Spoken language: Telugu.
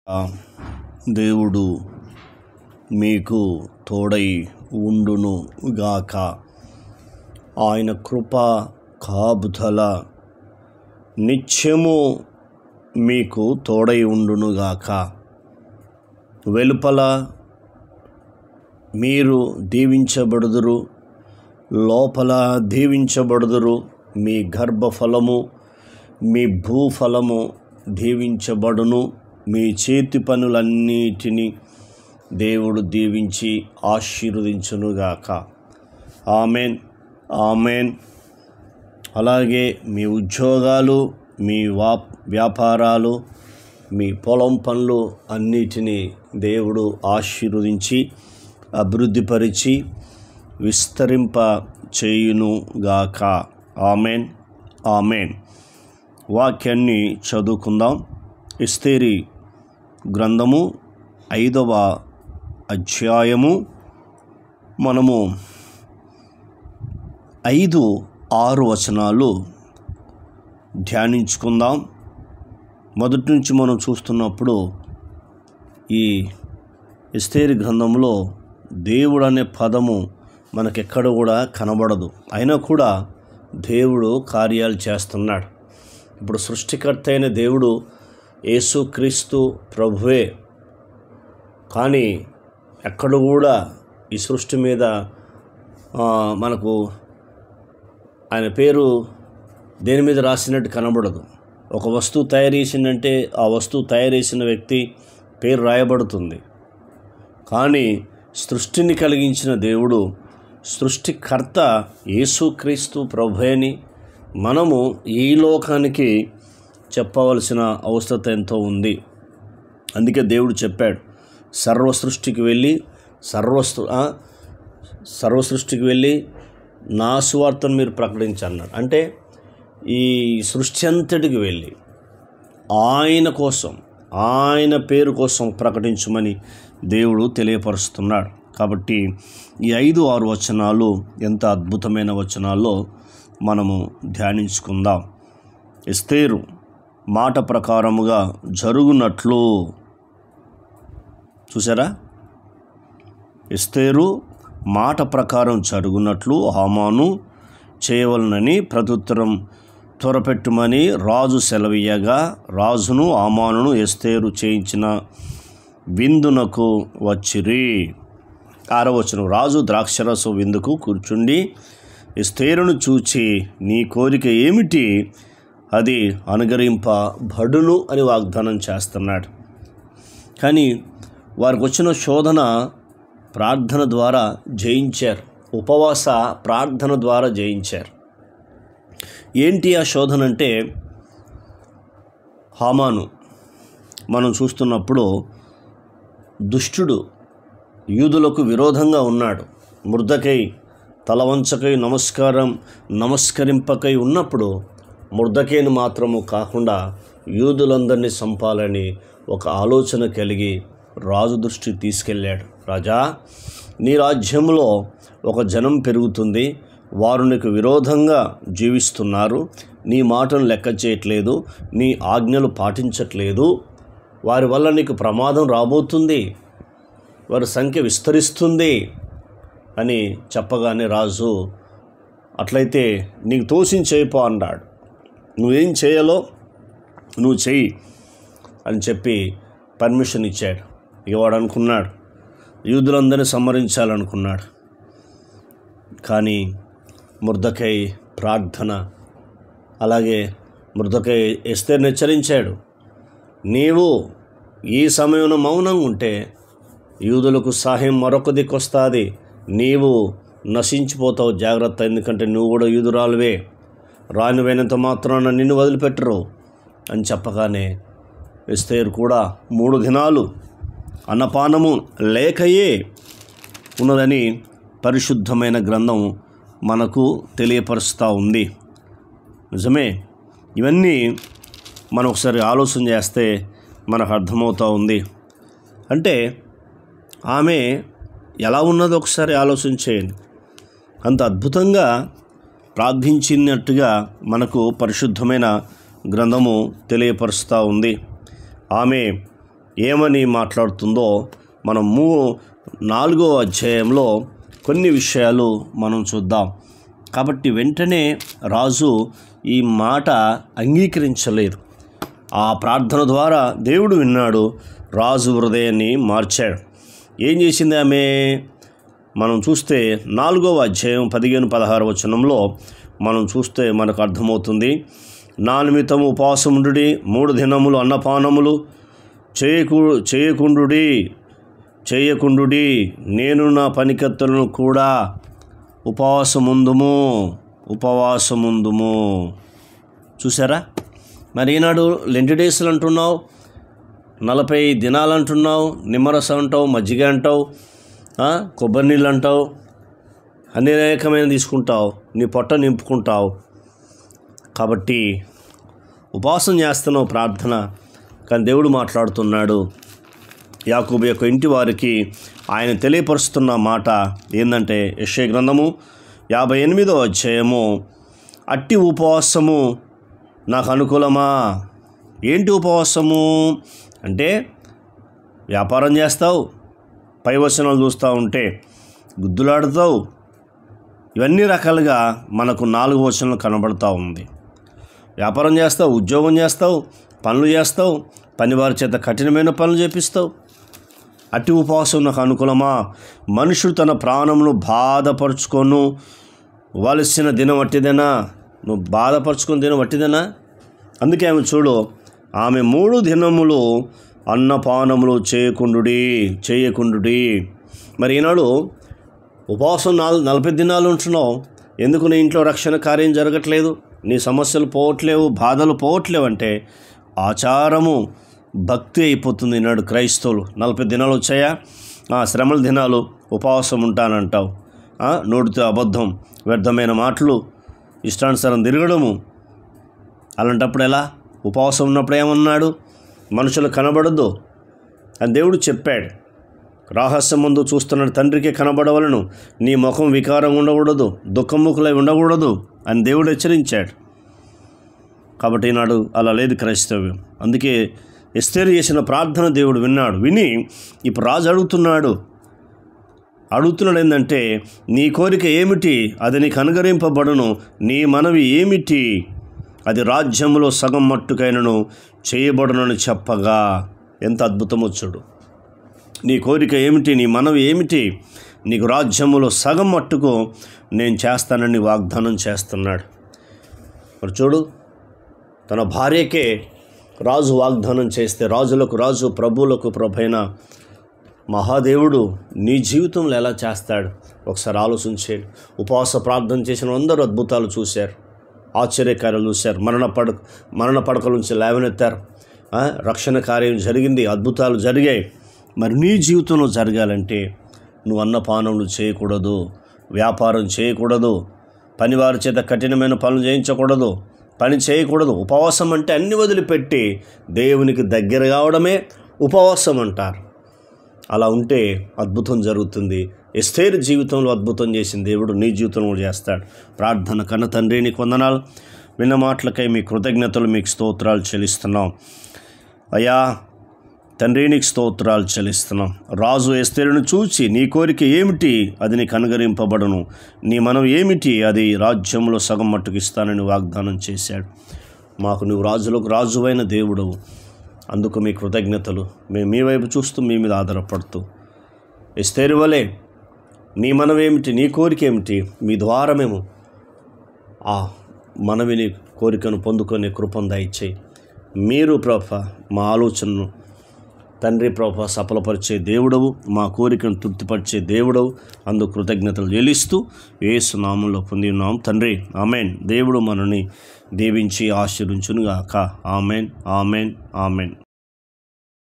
దేవుడు మీకు తోడై ఉండును గాక. ఆయన కృప కాపుదల నిత్యము మీకు తోడై ఉండును గాక. వెలుపల మీరు దీవించబడుదురు, లోపల దీవించబడుదురు. మీ గర్భఫలము మీ భూఫలము దీవించబడును. మీ చేతి పనులన్నిటినీ దేవుడు దీవించి ఆశీర్వదించునుగాక. Amen, amen. అలాగే మీ ఉద్యోగాలు, మీ వ్యాపారాలు, మీ పొలం పనులు అన్నిటినీ దేవుడు ఆశీర్వదించి అభివృద్ధిపరిచి విస్తరింప చేయునుగాక. Amen, amen. వాక్యాన్ని చదువుకుందాం. ఎస్తేరు గ్రంథము 5వ అధ్యాయము. మనము 5-6 వచనాలు ధ్యానించుకుందాం. మొదటి నుంచి మనం చూస్తున్నప్పుడు ఈ ఎస్తేరు గ్రంథంలో దేవుడు అనే పదము మనకెక్కడ కూడా కనబడదు. అయినా కూడా దేవుడు కార్యాలు చేస్తున్నాడు. ఇప్పుడు సృష్టికర్త అయిన దేవుడు యేసుక్రీస్తు ప్రభువే. కానీ ఎక్కడ కూడా ఈ సృష్టి మీద మనకు ఆయన పేరు దేని మీద రాసినట్టు కనబడదు. ఒక వస్తువు తయారు చేసిందంటే ఆ వస్తువు తయారు చేసిన వ్యక్తి పేరు రాయబడుతుంది. కానీ సృష్టిని కలిగించిన దేవుడు సృష్టికర్త యేసుక్రీస్తు ప్రభువే అని మనము ఈ లోకానికి చెప్పవలసిన అవసరం ఎంతో ఉంది. అందుకే దేవుడు చెప్పాడు, సర్వసృష్టికి వెళ్ళి నా సువార్తను మీరు ప్రకటించన్నాడు. అంటే ఈ సృష్టి అంతటికి వెళ్ళి ఆయన కోసం, ఆయన పేరు కోసం ప్రకటించమని దేవుడు తెలియపరుస్తున్నాడు. కాబట్టి ఈ 5-6 వచనాలు ఎంత అద్భుతమైన వచనాల్లో మనము ధ్యానించుకుందాం. ఎస్తేరు మాట ప్రకారముగా జరుగునట్లు, చూసారా, ఎస్తేరు మాట ప్రకారం జరుగునట్లు హామాను చేయవలనని ప్రత్యుత్తరం త్వరపెట్టుమని రాజు సెలవీయగా, రాజును హామానును ఎస్తేరు చేయించిన విందునకు వచ్చిరి. 6వ వచనం. రాజు ద్రాక్షరస విందుకు కూర్చుండి ఎస్తేరును చూచి, నీ కోరిక ఏమిటి, అది అనుగ్రహింపబడును అని వాగ్దానం చేస్తున్నాడు. కానీ వారికి వచ్చిన శోధన ప్రార్థన ద్వారా జయించారు. ఉపవాస ప్రార్థన ద్వారా జయించారు. ఏంటి ఆ శోధన అంటే, హామాను మనం చూస్తున్నప్పుడు దుష్టుడు యూదులకు విరోధంగా ఉన్నాడు. మొర్దెకై తలవంచకై నమస్కరింపకై ఉన్నప్పుడు మొర్దెకైను మాత్రము కాకుండా యూదులందరినీ చంపాలని ఒక ఆలోచన కలిగి రాజు దృష్టికి తీసుకెళ్ళాడు. రాజా, నీ రాజ్యంలో ఒక జనం పెరుగుతుంది, వారు నీకు విరోధంగా జీవిస్తున్నారు, నీ మాటను లెక్క చేయట్లేదు, నీ ఆజ్ఞలు పాటించట్లేదు, వారి వల్ల నీకు ప్రమాదం రాబోతుంది, వారి సంఖ్య విస్తరిస్తుంది అని చెప్పగానే రాజు, అట్లయితే నీకు తోసింది చేయిపో అన్నాడు. నువ్వేం చేయాలో నువ్వు చెయ్యి అని చెప్పి పర్మిషన్ ఇచ్చాడు. ఇక వాడు అనుకున్నాడు యూదులందరినీ సంహరించాలనుకున్నాడు. కానీ మొర్దెకై ప్రార్థన, అలాగే మొర్దెకై ఎస్తేరును హెచ్చరించాడు, నీవు ఈ సమయంలో మౌనంగా ఉంటే యూదులకు సహాయం మరొక దిక్కొస్తుంది, నీవు నశించిపోతావు, జాగ్రత్త, ఎందుకంటే నువ్వు కూడా యూదురాలువే, రానివైనంత మాత్రాన నిన్ను వదిలిపెట్టరు అని చెప్పగానే ఎస్తేరు కూడా 3 దినాలు అన్నపానము లేకయే ఉన్నదని పరిశుద్ధమైన గ్రంథం మనకు తెలియపరుస్తూ ఉంది. నిజమే. ఇవన్నీ మనం ఒకసారి ఆలోచన చేస్తే మనకు అర్థమవుతూ ఉంది. అంటే ఆమె ఎలా ఉన్నదో ఒకసారి ఆలోచన చేయండి. అంత అద్భుతంగా ప్రార్థించినట్టుగా మనకు పరిశుద్ధమైన గ్రంథము తెలియపరుస్తూ ఉంది. ఆమె ఏమని మాట్లాడుతుందో మనం 4వ అధ్యాయంలో కొన్ని విషయాలు మనం చూద్దాం. కాబట్టి వెంటనే రాజు ఈ మాట అంగీకరించలేదు. ఆ ప్రార్థన ద్వారా దేవుడు విన్నాడు, రాజు హృదయాన్ని మార్చాడు. ఏం చేసింది ఆమె? మనం చూస్తే 4వ అధ్యాయం 15-16 వచనంలో మనం చూస్తే మనకు అర్థమవుతుంది. నా నిమిత్తము ఉపవాసముండుడి, 3 దినములు అన్నపానములు చేయకుండుడి, నేను నా పనికత్తులను కూడా ఉపవాసముందుము. చూసారా? మరి ఈనాడు లెంట్ డేస్లు అంటున్నావు, 40 దినాలు అంటున్నావు, నిమ్మరసం అంటావు, మజ్జిగ అంటావు, కొబ్బరి నీళ్ళు అంటావు, అనేకమైన తీసుకుంటావు, నీ పొట్ట నింపుకుంటావు. కాబట్టి ఉపవాసం చేస్తున్నావు ప్రార్థన, కానీ దేవుడు మాట్లాడుతున్నాడు. యాకోబు యొక్క ఇంటి వారికి ఆయన తెలియపరుస్తున్న మాట ఏంటంటే, యెషయా గ్రంథము 58వ అధ్యాయము, అట్టి ఉపవాసము నాకు అనుకూలమా? ఏంటి ఉపవాసము అంటే, వ్యాపారం చేస్తావు, పై వచనాలు చూస్తూ ఉంటే గుద్దులాడుతావు, ఇవన్నీ రకాలుగా మనకు 4 వచనాలు కనబడుతూ ఉంది. వ్యాపారం చేస్తావు, ఉద్యోగం చేస్తావు, పనులు చేస్తావు, పనివారి చేత కఠినమైన పనులు చేపిస్తావు. అట్టి ఉపవాసం నాకు అనుకూలమా? మనుషుడు తన ప్రాణమును బాధపరుచుకొను వలసిన దినం వట్టిదేనా? నువ్వు బాధపరుచుకుని దినం వట్టిదేనా? అందుకే ఆమె చూడు, ఆమె 3 దినములు అన్నపానములు చేయకుండుడి. మరి ఈనాడు ఉపవాసం 40 దినాలు ఉంటున్నావు, ఎందుకు నీ ఇంట్లో రక్షణ కార్యం జరగట్లేదు, నీ సమస్యలు పోవట్లేవు, బాధలు పోవట్లేవు అంటే ఆచారము భక్తి అయిపోతుంది. ఈనాడు క్రైస్తవులు 40 దినాలు వచ్చాయా, శ్రమల దినాలు ఉపవాసం ఉంటానంటావు, నోటితో అబద్ధం, వ్యర్థమైన మాటలు, ఇష్టానుసారం తిరగడము. అలాంటప్పుడు ఎలా? ఉపవాసం ఉన్నప్పుడు ఏమన్నాడు? మనుషులు కనబడద్దు అని దేవుడు చెప్పాడు. రహస్యం ముందు చూస్తున్న తండ్రికి కనబడవలను, నీ ముఖం వికారంగా ఉండకూడదు, దుఃఖముఖులై ఉండకూడదు అని దేవుడు హెచ్చరించాడు. కాబట్టి ఈనాడు అలా లేదు క్రైస్తవ్యం. అందుకే ఎస్తేరు చేసిన ప్రార్థన దేవుడు విన్నాడు. విని ఇప్పుడు రాజు అడుగుతున్నాడు ఏంటంటే, నీ కోరిక ఏమిటి? అది నీకు అనుగ్రహింపబడును. నీ మనవి ఏమిటి? అది రాజ్యములో సగం మట్టుకైనను చేయబడునని చెప్పగా. ఎంత అద్భుతమో చూడు. నీ కోరిక ఏమిటి? నీ మనవి ఏమిటి? నీకు రాజ్యములో సగం మట్టుకు నేను చేస్తానని వాగ్దానం చేస్తున్నాడు. మరి చూడు, తన భార్యకే రాజు వాగ్దానం చేస్తే, రాజులకు రాజు, ప్రభువులకు ప్రభైన మహాదేవుడు నీ జీవితంలో ఎలా చేస్తాడు ఒకసారి ఆలోచించాడు. ఉపవాస ప్రార్థన చేసిన అందరూ అద్భుతాలు చూశారు, ఆశ్చర్యకార్యాలు చూశారు, మరణ పడకల నుంచి లేవనెత్తారు, రక్షణ కార్యం జరిగింది, అద్భుతాలు జరిగాయి. మరి నీ జీవితంలో జరగాలంటే నువ్వు అన్నపానములు చేయకూడదు, వ్యాపారం చేయకూడదు, పనివారి చేత కఠినమైన పనులు చేయించకూడదు, పని చేయకూడదు. ఉపవాసం అంటే అన్ని వదిలిపెట్టి దేవునికి దగ్గర కావడమే ఉపవాసం అంటారు. అలా ఉంటే అద్భుతం జరుగుతుంది. ఎస్తేరు జీవితంలో అద్భుతం చేసిన దేవుడు నీ జీవితంలో చేస్తాడు. ప్రార్థన కన్న తండ్రి, నీకు వందనాలు. విన్న మాటలకై మీ కృతజ్ఞతలు, మీకు స్తోత్రాలు చెల్లిస్తున్నాం అయ్యా. తండ్రి, నీకు స్తోత్రాలు చెల్లిస్తున్నాం. రాజు ఎస్తేరును చూచి, నీ కోరిక ఏమిటి? అది నీకు అనుగ్రహింపబడును. నీ మనం ఏమిటి? అది రాజ్యంలో సగం మట్టుకు ఇస్తానని వాగ్దానం చేశాడు. మాకు నువ్వు రాజులకు రాజువైన దేవుడవు. అందుకు మీ కృతజ్ఞతలు. మేము మీ వైపు చూస్తూ మీ మీద ఆధారపడుతూ, ఎస్తేరు వలె నీ మనవేమిటి, నీ కోరిక ఏమిటి, మీ ద్వారా మేము ఆ మనవిని, కోరికను పొందుకునే కృపను దయచేయి. మీరు ప్రభా మా ఆలోచనను తండ్రి ప్రభా సఫలపరిచే దేవుడవు, మా కోరికను తృప్తిపరిచే దేవుడవు. అందుకు కృతజ్ఞతలు చెల్లిస్తూ యేసు నామములో పొంది ఉన్నాం తండ్రి. ఆమెన్. దేవుడు మనని దీవించి ఆశీర్వదించునుగాక. Amen, amen, amen.